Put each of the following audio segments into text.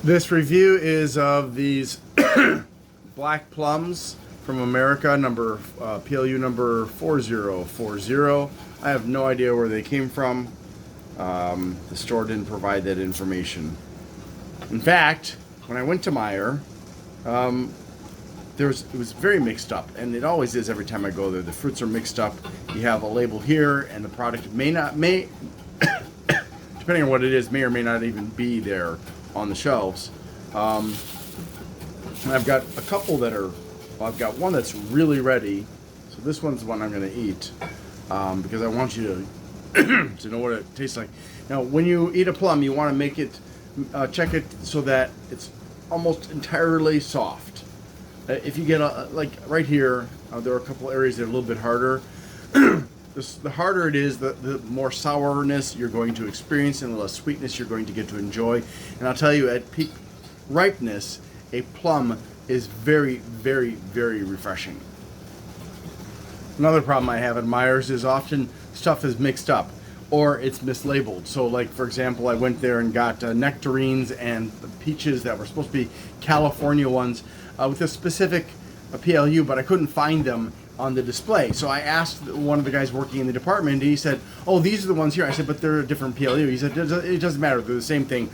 This review is of these black plums from America, number PLU number 4040. I have no idea where they came from. The store didn't provide that information. In fact, when I went to Meijer, it was very mixed up, and it always is every time I go there. The fruits are mixed up. You have a label here, and the product may depending on what it is, may or may not even be there on the shelves. And I've got a couple that are, well, I've got one that's really ready. So this one's the one I'm going to eat because I want you to to know what it tastes like. Now, when you eat a plum, you want to make it, check it so that it's almost entirely soft. If you get like right here, there are a couple areas that are a little bit harder. The harder it is, the more sourness you're going to experience and the less sweetness you're going to get to enjoy. And I'll tell you, at peak ripeness, a plum is very, very, very refreshing. Another problem I have at Meijer's is often stuff is mixed up or it's mislabeled. So like, for example, I went there and got nectarines and peaches that were supposed to be California ones with a specific PLU, but I couldn't find them on the display. So I asked one of the guys working in the department, and he said, "Oh, these are the ones here." I said, "But they're a different PLU." He said, "It doesn't matter. They're the same thing,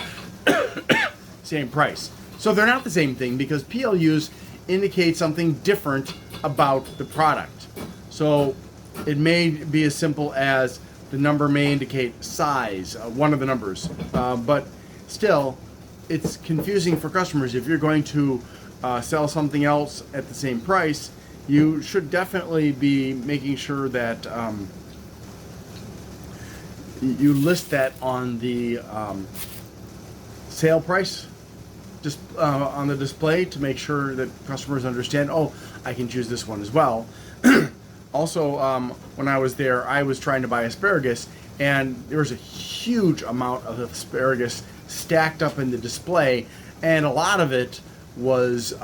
same price." So they're not the same thing because PLUs indicate something different about the product. So it may be as simple as the number may indicate size, one of the numbers, but still, it's confusing for customers. If you're going to sell something else at the same price, you should definitely be making sure that you list that on the sale price, just on the display, to make sure that customers understand, oh, I can choose this one as well. Also, when I was there, I was trying to buy asparagus, and there was a huge amount of asparagus stacked up in the display, and a lot of it was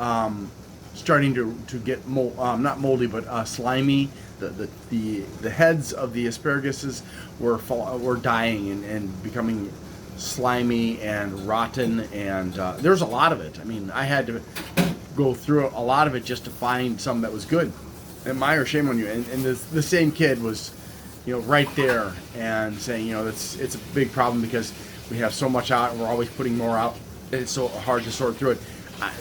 starting to get not moldy, but slimy. The heads of the asparaguses were dying and becoming slimy and rotten, and there's a lot of it. I mean, I had to go through a lot of it just to find some that was good. And Meijer, shame on you. And the same kid was, right there and saying, it's a big problem because we have so much out and we're always putting more out. It's so hard to sort through it.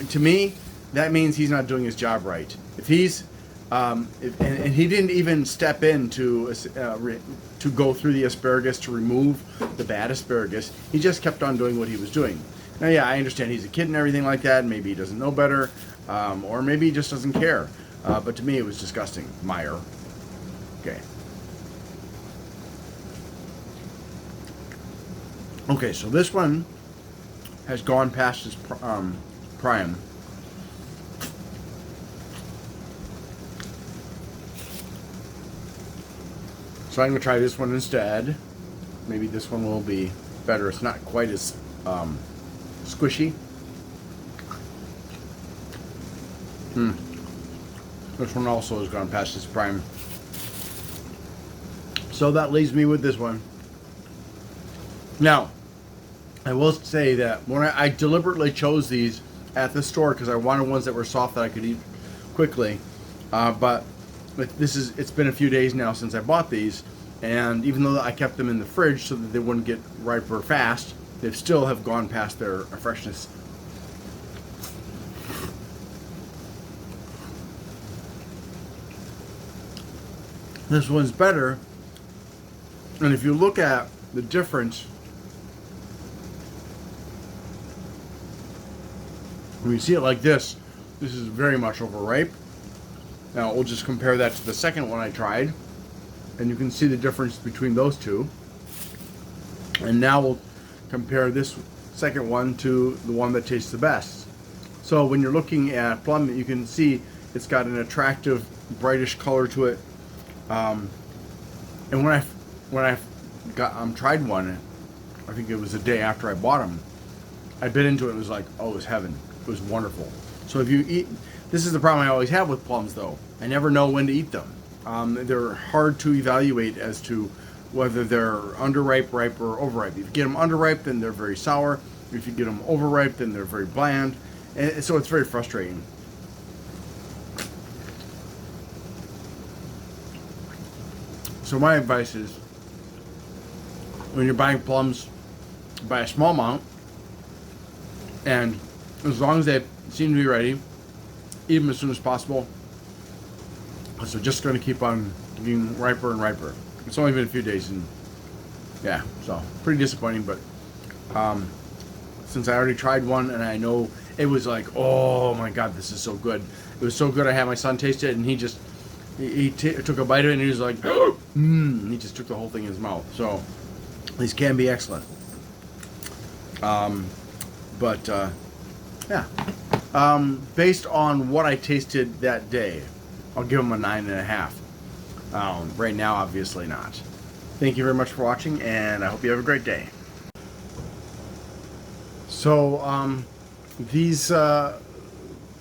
To me, that means he's not doing his job right. If he's, and he didn't even step in to go through the asparagus to remove the bad asparagus. He just kept on doing what he was doing. Now, yeah, I understand he's a kid and everything like that. Maybe he doesn't know better, or maybe he just doesn't care. But to me, it was disgusting. Meijer. Okay. Okay, so this one has gone past its prime. So I'm going to try this one instead. Maybe this one will be better. It's not quite as squishy. This one also has gone past its prime. So that leaves me with this one. Now, I will say that when I deliberately chose these at the store because I wanted ones that were soft that I could eat quickly. But it's been a few days now since I bought these, and even though I kept them in the fridge so that they wouldn't get riper fast, they still have gone past their freshness. This one's better, and if you look at the difference, when you see it like this is very much overripe. Now we'll just compare that to the second one I tried, and you can see the difference between those two. And now we'll compare this second one to the one that tastes the best. So when you're looking at plum, you can see it's got an attractive, brightish color to it. And when I tried one, I think it was the day after I bought them, I bit into it and was like, oh, it was heaven. It was wonderful. So if you eat, this is the problem I always have with plums though. I never know when to eat them. They're hard to evaluate as to whether they're underripe, ripe, or overripe. If you get them underripe, then they're very sour. If you get them overripe, then they're very bland, and so it's very frustrating. So my advice is, when you're buying plums, buy a small amount, and as long as they seem to be ready, eat them as soon as possible. So just going to keep on getting riper and riper. It's only been a few days, and yeah, so pretty disappointing. But since I already tried one, and I know it was like, oh my god, this is so good. It was so good. I had my son taste it, and he just took a bite of it, and he was like, he just took the whole thing in his mouth. So these can be excellent. Yeah. Based on what I tasted that day, I'll give them a 9.5. Right now, obviously not. Thank you very much for watching, and I hope you have a great day. So, these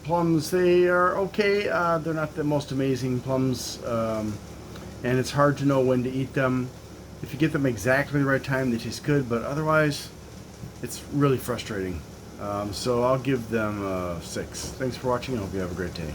plums, they are okay. They're not the most amazing plums, and it's hard to know when to eat them. If you get them exactly the right time, they taste good, but otherwise, it's really frustrating. So I'll give them a 6. Thanks for watching. I hope you have a great day.